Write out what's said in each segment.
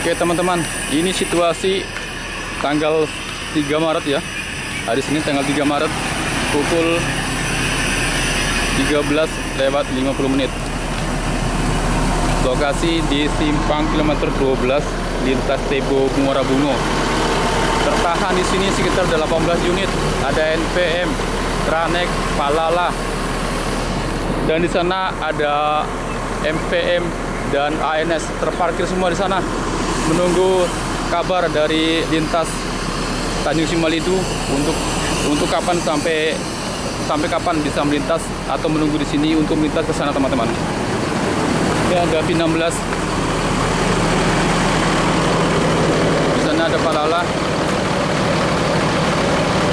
Oke teman-teman, ini situasi tanggal 3 Maret ya. Hari Senin tanggal 3 Maret pukul 13:50. Lokasi di simpang kilometer 12 lintas Tebo Muara Bungo. Tertahan di sini sekitar 18 unit. Ada NPM, Tranek, Palala. Dan di sana ada MPM dan ANS terparkir semua di sana. Menunggu kabar dari lintas Tanjung Simalidu untuk kapan sampai kapan bisa melintas atau menunggu di sini untuk melintas ke sana teman-teman. Ini ada P16. Di sana ada Palala.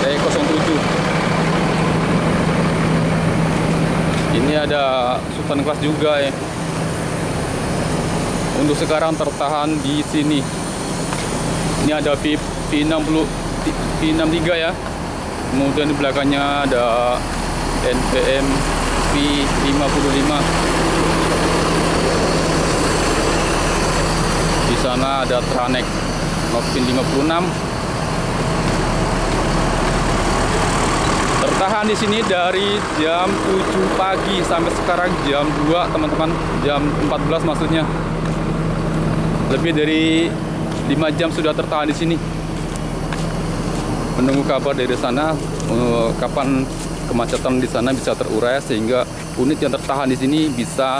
T07. Ini ada Sultan Kelas juga ya. Untuk sekarang tertahan di sini. Ini ada P63 ya. Kemudian di belakangnya ada NPM P55. Di sana ada Tranek Pin 56. Tertahan di sini dari jam 7 pagi sampai sekarang jam 2 teman-teman, jam 14 maksudnya. Lebih dari 5 jam sudah tertahan di sini. Menunggu kabar dari sana kapan kemacetan di sana bisa terurai sehingga unit yang tertahan di sini bisa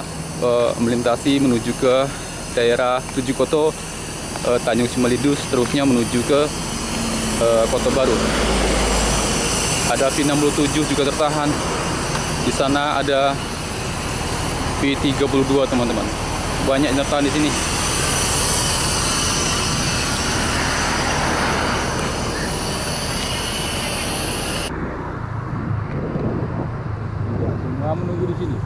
melintasi menuju ke daerah Tujuh Koto, Tanjung Simalidu, seterusnya menuju ke Kota Baru. Ada P67 juga tertahan. Di sana ada P32 teman-teman. Banyak yang tertahan di sini. Semua menunggu di sini.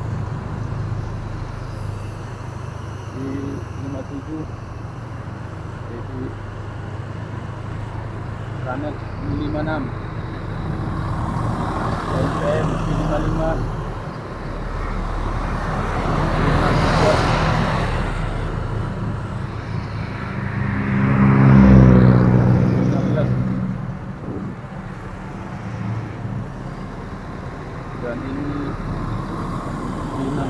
Di 57 di Tranek 56. NPM P55. Dan ini P66.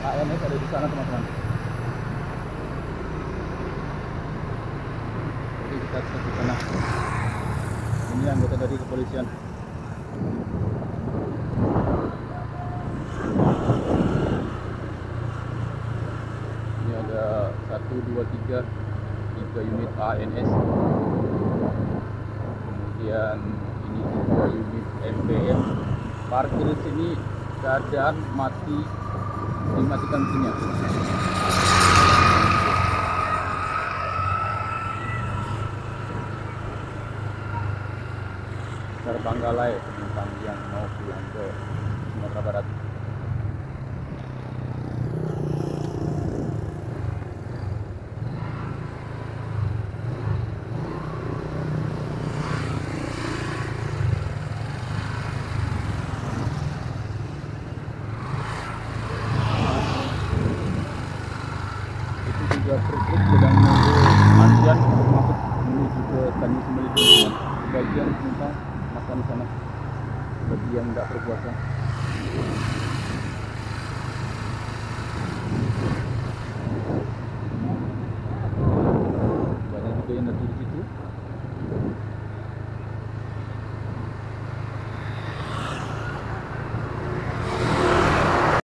ANS ada di sana teman-teman. Oke, kita cek di sana. Ini anggota dari kepolisian. Ini ada 1, 2, 3 unit ANS. Kemudian ini 3 unit MPM. Parkir di sini keadaan mati, dimatikan mesinnya. Terbanggalai penumpang yang mau pulang ke Sumatera Barat. Itu juga truk sedang menunggu antrian masuk menuju ke Tanjung Simalidu. Sebagian penumpang makan di sana bagi yang tidak berpuasa.